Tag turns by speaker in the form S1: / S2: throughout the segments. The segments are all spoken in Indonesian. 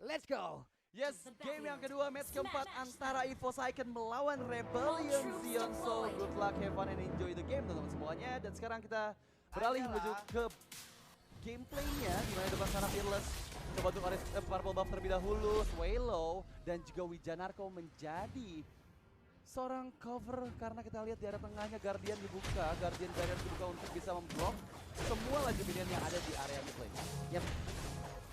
S1: Let's go.
S2: Yes, game yang kedua, match keempat antara EVOS Icon melawan Rebellion Zion. So, good luck, have fun and enjoy the game teman-teman semuanya. Dan sekarang kita beralih menuju ke gameplaynya, dimana depan sana Fearless coba untuk purple buff terlebih dahulu, Swallow dan juga Wijanarko menjadi seorang cover karena kita lihat di area tengahnya Guardian dibuka, Guardian dibuka untuk bisa memblok semua laju minion yang ada di area mid lane.
S1: Yap.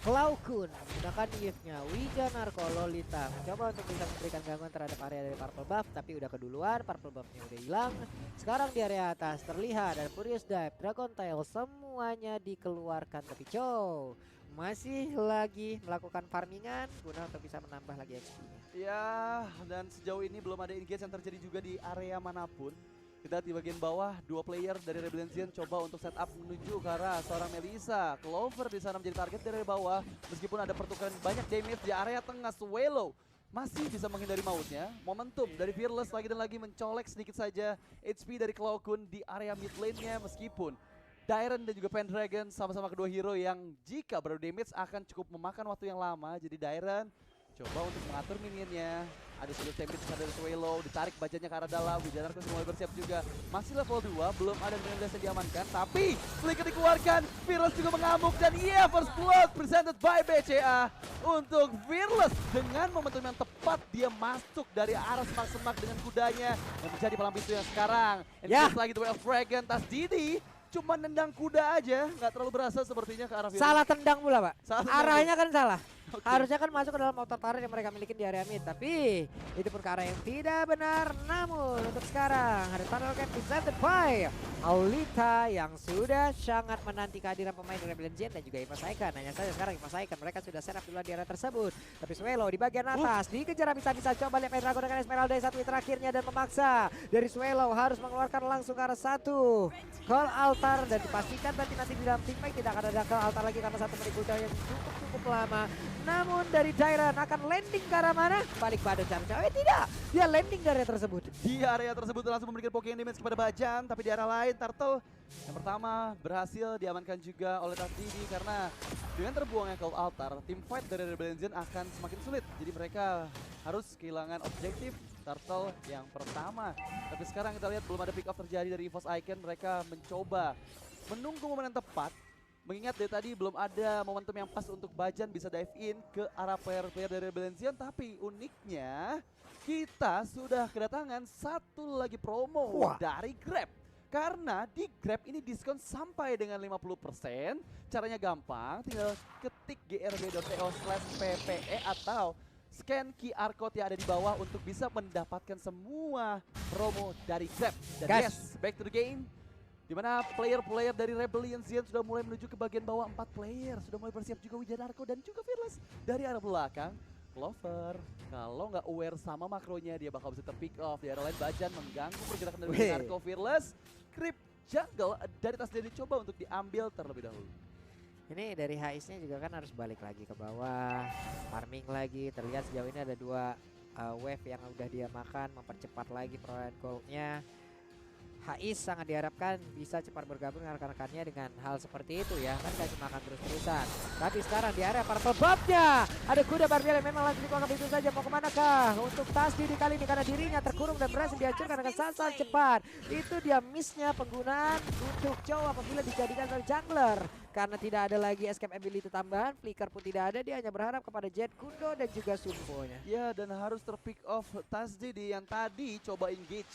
S1: Klaukun menggunakan gift-nya Wijanarko Lolita mencoba untuk bisa memberikan gangguan terhadap area dari purple buff, tapi udah keduluan, purple buff-nya udah hilang. Sekarang di area atas terlihat dan Furious Dive, Dragon Tail semuanya dikeluarkan, tapi Chow masih lagi melakukan farmingan guna untuk bisa menambah lagi XP-nya.
S2: Ya, dan sejauh ini belum ada engage yang terjadi juga di area manapun. Kita di bagian bawah, dua player dari Rebellion Zion coba untuk setup menuju ke arah seorang Melissa. Clover di sana menjadi target dari bawah. Meskipun ada pertukaran banyak damage di area tengah, Swallow masih bisa menghindari mautnya. Momentum dari Fearless lagi dan lagi mencolek sedikit saja HP dari Klaukun di area mid lane-nya. Meskipun Dairen dan juga Pendragon sama-sama kedua hero yang jika baru damage akan cukup memakan waktu yang lama. Jadi Dairen coba untuk mengatur minionnya. Ada sudut damage dari Swallow, ditarik bajanya ke arah dalam. Wijanarko mulai bersiap juga. Masih level 2, belum ada Grenades yang diamankan. Tapi flicker dikeluarkan, Fearless juga mengamuk. Dan iya, first blood presented by BCA untuk Fearless. Dengan momentum yang tepat, dia masuk dari arah semak-semak dengan kudanya. Yang menjadi palang pintu yang sekarang. Engage lagi The Way of Dragon, Tas Didi cuma nendang kuda aja, nggak terlalu berasa sepertinya ke arah Fearless.
S1: Salah tendang pula, Pak. Arahnya kan salah.
S2: Okay.
S1: Harusnya kan masuk ke dalam auto turret yang mereka miliki di area mid, tapi itu pun ke arah yang tidak benar. Namun untuk sekarang ada tunnel camp presented by Aulita yang sudah sangat menanti kehadiran pemain Rebellion Zion dan juga EVOS Icon. Hanya saja sekarang EVOS Icon mereka sudah set up duluan di area tersebut. Tapi Swallow di bagian atas dikejar bisa coba lihat Dragon dengan Esmeralda satu hit terakhirnya dan memaksa dari Swallow harus mengeluarkan langsung ke arah satu call altar dan dipastikan nanti di dalam teamfight tidak akan ada call altar lagi karena satu menit cooldown yang cukup lama. Namun dari Dairen akan landing ke arah mana? Balik pada cara tidak. Dia landing dari area tersebut.
S2: Di area tersebut langsung memberikan poking damage kepada Bajan. Tapi di area lain Turtle yang pertama berhasil diamankan juga oleh Tas Didi. Karena dengan terbuangnya Cold Altar, tim fight dari Rebellion Zion akan semakin sulit. Jadi mereka harus kehilangan objektif Turtle yang pertama. Tapi sekarang kita lihat belum ada pick off terjadi dari EVOS Icon. Mereka mencoba menunggu momen yang tepat. Mengingat dari tadi belum ada momentum yang pas untuk Bajan bisa dive in ke arah player-player dari Rebellion Zion. Tapi uniknya kita sudah kedatangan satu lagi promo dari Grab. Karena di Grab ini diskon sampai dengan 50%. Caranya gampang, tinggal ketik grb.co/ppe atau scan QR code yang ada di bawah untuk bisa mendapatkan semua promo dari Grab. Dan yes, back to the game. Dimana player-player dari Rebellion Zion sudah mulai menuju ke bagian bawah. 4 player sudah mulai bersiap juga, Wijanarko dan juga Fearless dari arah belakang. Clover kalau nggak aware sama makronya dia bakal bisa terpick off. Di arah lain Bajan mengganggu pergerakan dari Wijanarko. Fearless creep jungle dari Tas Didi coba untuk diambil terlebih dahulu.
S1: Ini dari HIS-nya juga kan harus balik lagi ke bawah, farming lagi. Terlihat sejauh ini ada dua wave yang udah dia makan, mempercepat lagi perolehan goldnya. HIS sangat diharapkan bisa cepat bergabung dengan rekan-rekannya dengan hal seperti itu ya, kan gak cuma akan terus-terusan. Tapi sekarang di area purple buff-nya ada kuda Barbiel yang memang langsung dikuangkan itu saja. Mau kemanakah untuk Tas Didi kali ini karena dirinya terkurung dan berhasil dihancurkan dengan sangat cepat. Itu dia miss-nya penggunaan untuk Chow apabila dijadikan sebagai jungler. Karena tidak ada lagi escape ability tambahan, flicker pun tidak ada, dia hanya berharap kepada Jet Kundo dan juga Sumpo-nya.
S2: Ya, dan harus terpick off Tas Didi yang tadi coba engage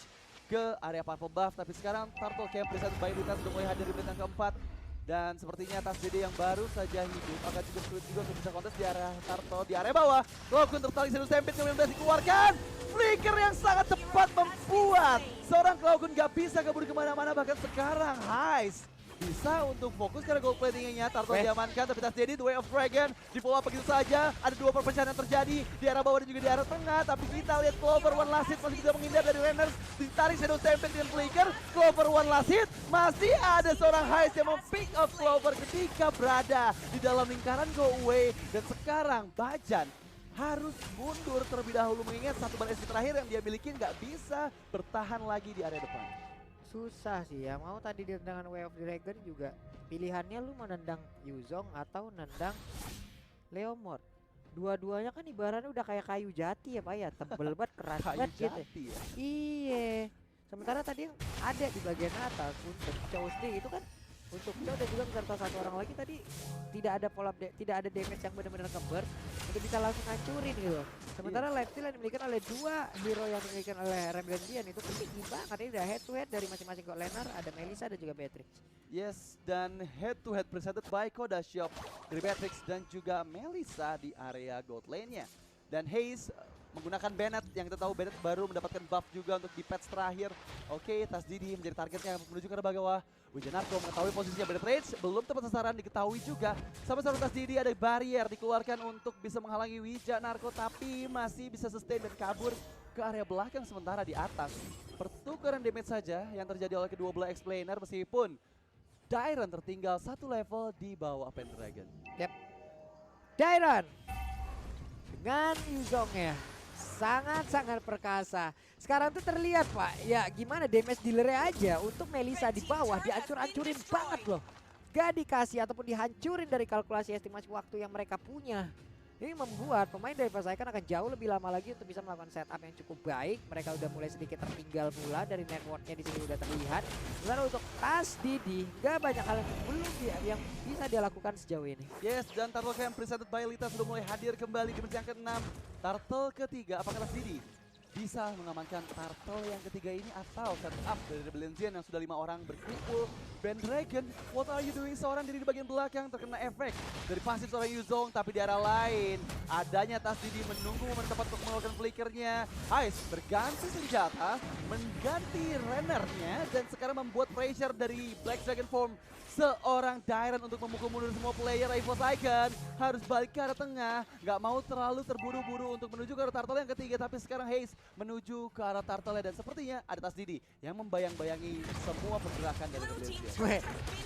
S2: ke area purple buff, tapi sekarang Turtle Camp presented by Lita sudah mulai hadir di menit yang keempat. Dan sepertinya Tas Didi yang baru saja hidup akan juga sulit juga untuk bisa kontes di area Turtle. Di area bawah, Klaukun tertarik serius sempit kemudian berhasil dikeluarkan. Flicker yang sangat tepat membuat seorang Klaukun gak bisa kabur kemana-mana, bahkan sekarang HIS bisa untuk fokus karena gold platingnya. Turtle diamankan, tapi Tas Didi The Way of Dragon di follow up begitu saja. Ada dua perpecahan yang terjadi di arah bawah dan juga di arah tengah. Tapi kita lihat Clover one last hit masih bisa menghindar dari Rainers. Ditarik Shadow Stampede dengan Flicker. Clover one last hit. Masih ada seorang HIS yang pick up Clover ketika berada di dalam lingkaran go away. Dan sekarang Bajan harus mundur terlebih dahulu mengingat satu ban SP terakhir yang dia miliki nggak bisa bertahan lagi di area depan.
S1: Susah sih ya, mau tadi di tendangan Way of Dragon juga pilihannya lu mau nendang Yuzong atau nendang Leomord. Dua-duanya kan ibaratnya udah kayak kayu jati ya Pak ya, tebel banget, keras
S2: Kayu
S1: banget gitu.
S2: jati ya.
S1: Iya. Sementara tadi yang ada di bagian atas untuk cowok sendiri itu kan, untuk Chow dan juga beserta satu orang lagi tadi tidak ada tidak ada damage yang benar-benar keber untuk bisa langsung hancurin gitu. Sementara lifesteal yang dimiliki oleh dua hero yang dimiliki oleh Rebellion itu tinggi banget. Ini udah head to head dari masing-masing god laner, ada Melissa dan juga Beatrix.
S2: Yes, dan head to head presented by Koda Shop dari Beatrix dan juga Melissa di area gold lane-nya. Dan Haze menggunakan Bennett yang kita tahu Bennett baru mendapatkan buff juga untuk di patch terakhir. Oke, TaZDD menjadi targetnya menuju ke arah bawah. Wijanarko mengetahui posisinya Bennett Rage, belum tepat sasaran diketahui juga. Sama seorang TaZDD ada barrier dikeluarkan untuk bisa menghalangi Wijanarko, tapi masih bisa sustain dan kabur ke area belakang sementara di atas. Pertukaran damage saja yang terjadi oleh kedua belah explainer meskipun Dairon tertinggal satu level di bawah Pendragon.
S1: Yep. Dairon dengan Yuzongnya sangat-sangat perkasa. Sekarang tuh terlihat Pak, ya gimana damage dealernya aja untuk Melissa di bawah dihancur-hancurin banget loh. Gak dikasih ataupun dihancurin dari kalkulasi estimasi waktu yang mereka punya. Ini membuat pemain dari Forsaken akan jauh lebih lama lagi untuk bisa melakukan setup yang cukup baik. Mereka udah mulai sedikit tertinggal pula dari networknya, di sini udah terlihat. Lalu untuk TaZDD gak banyak hal yang belum yang bisa dia lakukan sejauh ini.
S2: Yes, dan Turtle Camp presented by Lita sudah mulai hadir kembali di menit yang ke-6. Turtle ketiga, apakah TaZDD bisa mengamankan Turtle yang ketiga ini atau setup dari Rebellion yang sudah 5 orang berkumpul? Pendragon, what are you doing? Seorang diri di bagian belakang terkena efek dari pasif seorang Yuzong, tapi di arah lain adanya TaZDD menunggu momen tepat untuk mengeluarkan flickernya. Ice berganti senjata, mengganti runnernya dan sekarang membuat pressure dari Black Dragon Form seorang Dairon untuk memukul mundur semua player. Forsaken harus balik ke arah tengah, nggak mau terlalu terburu-buru untuk menuju ke arah Turtle yang ketiga, tapi sekarang Haze menuju ke arah Turtle dan sepertinya ada TaZDD yang membayang-bayangi semua pergerakan dari Rebellion.
S1: Weh,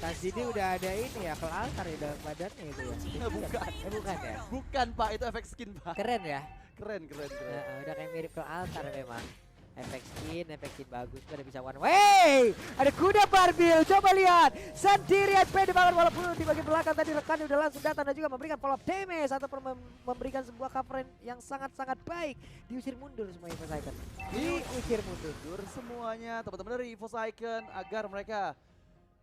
S1: TaZDD udah ada ini ya, ke altar ya dalam badannya itu ya.
S2: Bukan.
S1: Bukan ya?
S2: Bukan Pak, itu efek skin Pak.
S1: Keren ya?
S2: Keren.
S1: Udah kayak mirip ke altar memang. Efek skin bagus, udah bisa one way. Ada kuda Barbil, coba lihat. Sendirian pede banget walaupun di bagian belakang tadi rekan udah langsung datang dan juga memberikan follow up damage ataupun memberikan sebuah cover yang sangat-sangat baik. Diusir mundur semuanya Forsaken. Diusir mundur
S2: semuanya teman-teman dari Forsaken agar mereka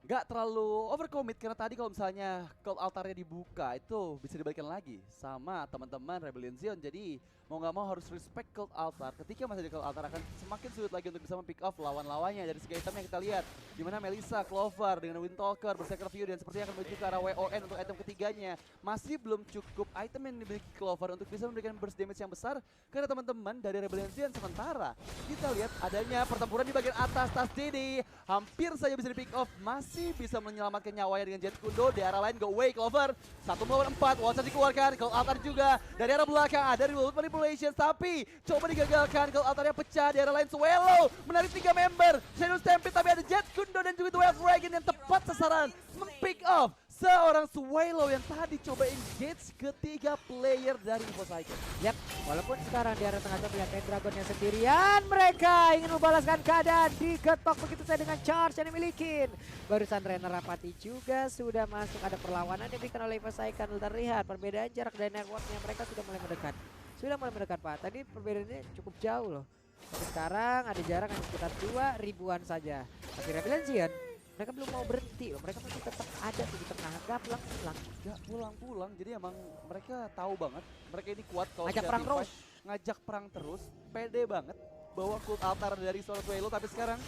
S2: nggak terlalu overcommit, karena tadi kalau misalnya cold altarnya dibuka itu bisa dibalikan lagi sama teman-teman Rebellion Zion. Jadi mau nggak mau harus respect cold altar. Ketika masih di cold altar akan semakin sulit lagi untuk bisa mempick off lawan-lawannya. Dari segi item yang kita lihat, dimana Melissa, Clover dengan Windtalker, Berserker View dan sepertinya akan menuju ke arah WON untuk item ketiganya. Masih belum cukup item yang dimiliki Clover untuk bisa memberikan burst damage yang besar karena teman-teman dari Rebellion Zion. Sementara kita lihat adanya pertempuran di bagian atas. TaZDD hampir saja bisa di pick off, masih bisa menyelamatkan nyawanya dengan Jet Kundo. Di arah lain go away Clover, 1 melawan 4, Watcher dikeluarkan, cold altar juga. Dari arah belakang ada reload manipulation, tapi coba digagalkan, cold altarnya pecah. Di arah lain Swallow menarik 3 member, Shadow Stampede, tapi ada Jet Kundo dan juga Twelve Dragon yang tepat sasaran mempick off seorang Swallow yang tadi coba engage ketiga player dari Forsaken.
S1: Yap, walaupun sekarang di arah tengah melihat Pendragonnya sendirian, mereka ingin membalaskan keadaan, diketok begitu saja dengan charge yang dimiliki. Barusan Renner Rapati juga sudah masuk, ada perlawanan yang diberikan oleh Forsaken. Terlihat perbedaan jarak dan networknya, mereka sudah mulai mendekat. Sudah mulai mendekat Pak, tadi perbedaannya cukup jauh loh. Tapi sekarang ada jarak yang sekitar 2.000-an saja. Tapi Rebellion Zion, mereka belum mau berhenti loh, mereka masih tetap ada di tengah, gak pulang-pulang.
S2: Gak pulang-pulang, jadi emang mereka tahu banget mereka ini kuat kalau
S1: Ngajak
S2: sudah
S1: perang
S2: team fight.
S1: terus.
S2: Ngajak perang terus, pede banget bawa cold altar dari seorang Swallow, tapi sekarang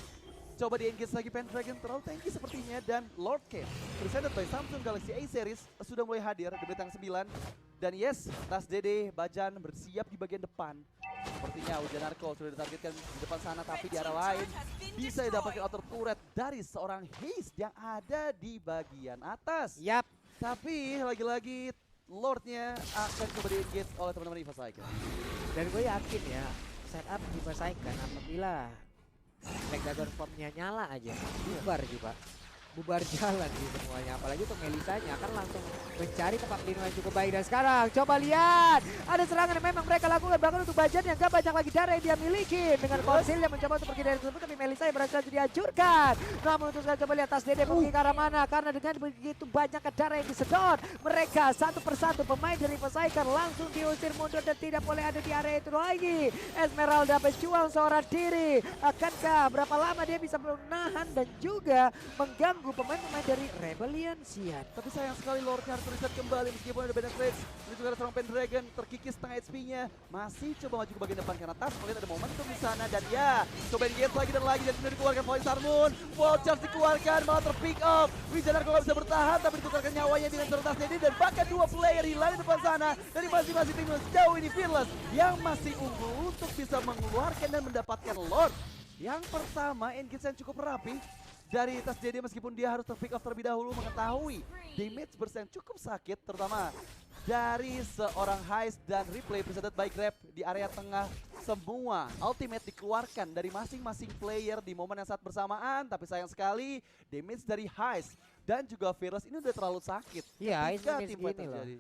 S2: coba di-engage lagi Pendragon, terlalu tanky sepertinya. Dan Lord Ken, presented by Samsung Galaxy A Series, sudah mulai hadir di bintang 9. Dan yes, TaZDD, Bajan bersiap di bagian depan. Sepertinya Wijanarko sudah ditargetkan di depan sana, tapi di arah lain bisa didapatkan outer turret dari seorang Haze yang ada di bagian atas.
S1: Yap.
S2: Tapi lagi-lagi Lordnya akan coba di-engage oleh teman-teman di Forsaken.
S1: Dan gue yakin ya, setup di Forsaken apabila Black Dragon formnya nyala aja, bubar juga. bubar jalan sih semuanya. Apalagi untuk Melisanya kan langsung mencari tempat lindung yang cukup baik. Dan sekarang coba lihat, ada serangan yang memang mereka lakukan. Bahkan untuk Bajan yang gak banyak lagi darah yang dia miliki. Dengan konsil yang mencoba untuk pergi dari tersebut, tapi Melisa yang berhasil dihancurkan. Namun untuk sekarang coba lihat tas Dede pergi ke arah mana. Karena dengan begitu banyak darah yang disedot, mereka satu persatu pemain dari Icon langsung diusir mundur dan tidak boleh ada di area itu lagi. Esmeralda berjuang seorang diri. Akankah berapa lama dia bisa menahan dan juga mengganggu pemain-pemain dari Rebellion Xian?
S2: Tapi sayang sekali Lordnya harus reset kembali meskipun ada Bennett Rage. Ini juga ada seorang Pendragon terkikis setengah HP-nya. Masih coba maju ke bagian depan karena Tas melihat ada momentum di sana. Dan ya, coba engage lagi dan lagi. Dan kemudian dikeluarkan Voice Harmon. Wall Charge dikeluarkan, malah terpick up. Wijanar kalau bisa bertahan tapi ditukarkan nyawanya dengan seorang Tas Dede. Dan bahkan dua player hilang di depan sana. Dari masing-masing tim sejauh ini Fearless yang masih unggul untuk bisa mengeluarkan dan mendapatkan Lord. Yang pertama, engage yang cukup rapi dari Tas Dede meskipun dia harus terpick off terlebih dahulu mengetahui damage burst yang cukup sakit terutama dari seorang Heist dan Replay presented by Grab di area tengah. Semua ultimate dikeluarkan dari masing-masing player di momen yang saat bersamaan, tapi sayang sekali damage dari Heist dan juga Fearless ini udah terlalu sakit.
S1: Iya, Heist
S2: ketika
S1: menit
S2: tim fight
S1: segini loh.
S2: terjadi.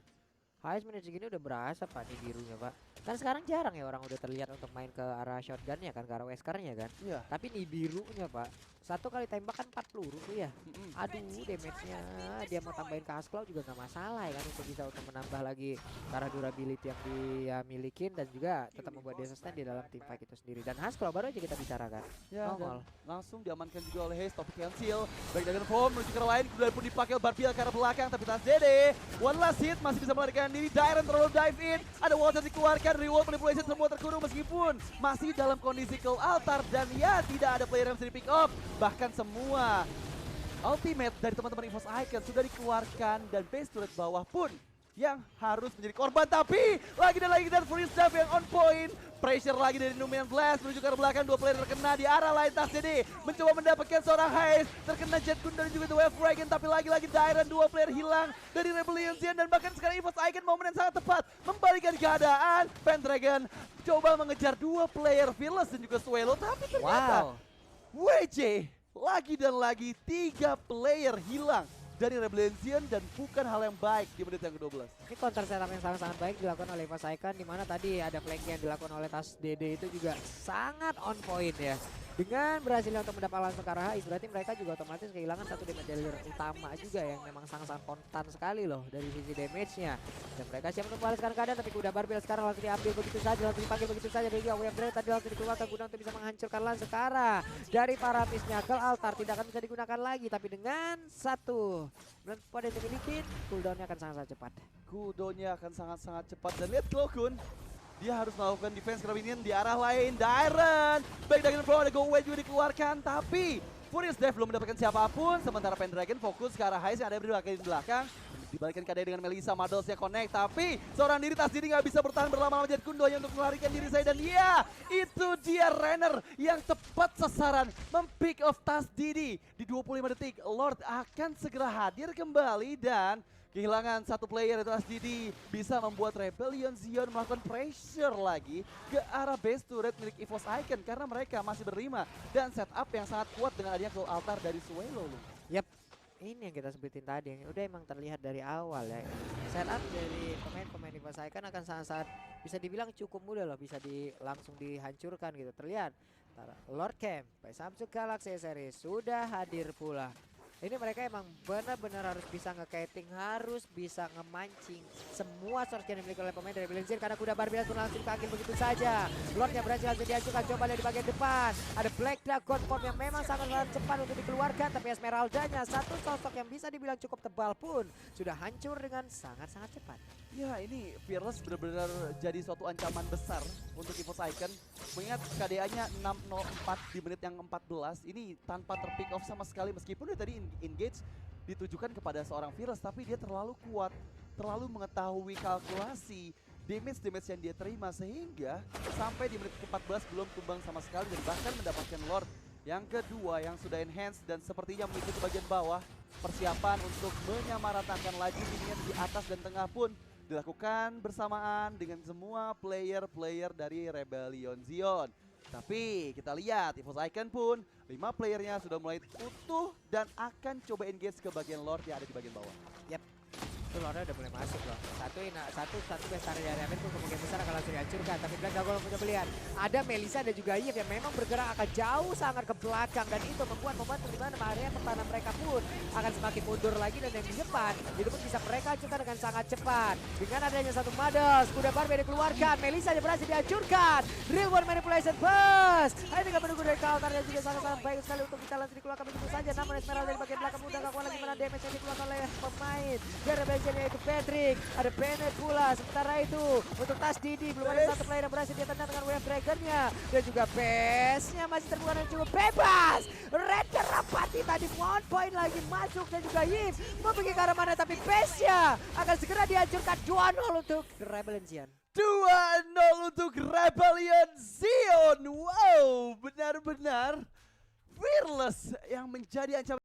S1: Heist menit segini udah berasa Pak di birunya Pak. Kan sekarang jarang ya orang udah terlihat untuk main ke arah shotgunnya kan, ke arah Weskernya kan.
S2: Iya.
S1: Tapi nih birunya Pak, satu kali tembak kan 4 peluru tuh ya. Aduh, damage-nya dia mau tambahin ke Asclaw juga nggak masalah ya kan, untuk bisa untuk menambah lagi arah durability yang dia milikin dan juga tetap membuat dia sustain di dalam team fight itu sendiri. Dan Asclaw baru aja kita bicarakan.
S2: Ya,
S1: Nongol.
S2: dan langsung diamankan juga oleh Haze, topik cancel. Baik dengan form menuju ke arah lain, kemudian pun dipakai Barbiel ke arah belakang, tapi Tas Dede one last hit masih bisa melarikan diri. Dairon terlalu dive in, ada wall charge dikeluarkan, reward manipulation semua terkurung meskipun masih dalam kondisi kill altar dan ya tidak ada player yang bisa di pick up. Bahkan semua ultimate dari teman-teman EVOS Icon sudah dikeluarkan dan base turret bawah pun yang harus menjadi korban, tapi lagi dan free staff yang on point. Pressure lagi dari Numian Blast menuju ke arah belakang, dua player terkena di arah lain. Tas Dede mencoba mendapatkan seorang Heist, terkena Jet Gun dan juga The Wave Dragon, tapi lagi-lagi Dairon, dua player hilang dari Rebellion Xian dan bahkan sekarang EVOS Icon momen yang sangat tepat membalikan keadaan. Pendragon coba mengejar dua player Fearless dan juga Swallow, tapi ternyata WJ lagi dan lagi 3 player hilang dari Rebellion Xian dan bukan hal yang baik di menit yang ke-12.
S1: Ini counter setup yang sangat-sangat baik dilakukan oleh EVOS Icon, di mana tadi ada flank yang dilakukan oleh Tas Dede itu juga sangat on point ya. Dengan berhasilnya untuk mendapat langsung ke arah Heist, berarti mereka juga otomatis kehilangan satu damage dealer utama juga yang memang sangat-sangat kontan sekali loh dari sisi damage-nya. Dan mereka siap untuk membalaskan keadaan, tapi kuda Barbiel sekarang langsung diambil begitu saja, langsung dipanggil begitu saja. Dan juga Wave Dragon tadi langsung dikeluarkan guna untuk bisa menghancurkan langsung ke arah dari para misnya ke altar. Tidak akan bisa digunakan lagi, tapi dengan satu pada yang dimiliki, cooldown-nya akan sangat-sangat cepat.
S2: Cooldown-nya akan sangat-sangat cepat dan lihat Glokun. Dia harus melakukan defense Carabinian di arah lain. Dairon, baik dengan Pro ada Go Away juga dikeluarkan, tapi Furious Death belum mendapatkan siapapun. Sementara Pendragon fokus ke arah Heist yang ada di belakang. Dibalikan keadaan dengan Melisa, Madelsnya connect, tapi seorang diri Tas Dede nggak bisa bertahan berlama-lama. Jet Kundo hanya untuk melarikan diri saya, dan ya itu dia Renner yang tepat sasaran mempick off Tas Dede di 25 detik. Lord akan segera hadir kembali dan kehilangan satu player itu Tas Dede bisa membuat Rebellion Xian melakukan pressure lagi ke arah base turret milik EVOS Icon karena mereka masih berlima dan setup yang sangat kuat dengan adanya kill altar dari Swallow.
S1: Yap, ini yang kita sebutin tadi yang udah emang terlihat dari awal ya. Setup dari pemain-pemain EVOS Icon akan sangat-sangat bisa dibilang cukup mudah loh, bisa langsung dihancurkan gitu. Terlihat Lord Camp by Samsung Galaxy Series sudah hadir pula. Ini mereka emang benar-benar harus bisa nge-kiting, harus bisa ngemancing semua source yang dimiliki oleh pemain dari Rebellion Xian karena kuda Barbiel pun langsung dipanggil begitu saja. Lordnya berhasil langsung dihancurkan, coba lihat di bagian depan. Ada Black Dragon Form yang memang sangat cepat untuk dikeluarkan, tapi Esmeraldanya satu sosok yang bisa dibilang cukup tebal pun sudah hancur dengan sangat-sangat cepat.
S2: Ya, ini Fearless benar-benar jadi suatu ancaman besar untuk EVOS Icon. Mengingat KDA-nya 604 di menit yang 14, ini tanpa terpick off sama sekali meskipun dia tadi engage ditujukan kepada seorang Fearless, tapi dia terlalu kuat, terlalu mengetahui kalkulasi damage yang dia terima sehingga sampai di menit ke-14 belum tumbang sama sekali dan bahkan mendapatkan Lord yang kedua yang sudah enhance dan sepertinya mengikuti bagian bawah. Persiapan untuk menyamaratakan lagi minion di atas dan tengah pun dilakukan bersamaan dengan semua player-player dari Rebellion Xian. Tapi kita lihat EVOS Icon pun 5 playernya sudah mulai utuh dan akan coba engage ke bagian Lord yang ada di bagian bawah.
S1: Itu Lordnya udah mulai masuk loh. Satu best area dari Amin pun kemungkinan besar akan langsung dihancurkan. Tapi Black Dragon punya pilihan. Ada Melissa dan juga Yves yang memang bergerak akan jauh sangat ke belakang. Dan itu membuat momentum di mana area pertahanan mereka pun akan semakin mundur lagi. Dan yang di depan itu pun bisa mereka hancurkan dengan sangat cepat. Dengan adanya satu Mados, kuda Barbie dikeluarkan. Melissa berhasil dihancurkan. Real World Manipulation Burst. Ini tinggal menunggu dari counter dan juga sangat-sangat baik sekali untuk kita langsung dikeluarkan begitu saja. Namun Esmeralda dari bagian belakang udah gak kuat lagi mana damage yang dikeluarkan oleh pemain. Dari yaitu Patrick, ada Bennett pula. Sementara itu untuk Tas Didi belum ada satu player yang berhasil dia tendang dengan Wave Dragon-nya. Dan juga Base-nya masih terbuka dan cukup bebas. Render Rapati tadi 1 point lagi masuk dan juga Yves mau pergi ke arah mana tapi Base-nya akan segera dihancurkan 2-0 untuk Rebellion Zion.
S2: 2-0 untuk Rebellion Zion. Wow, benar-benar Fearless yang menjadi ancaman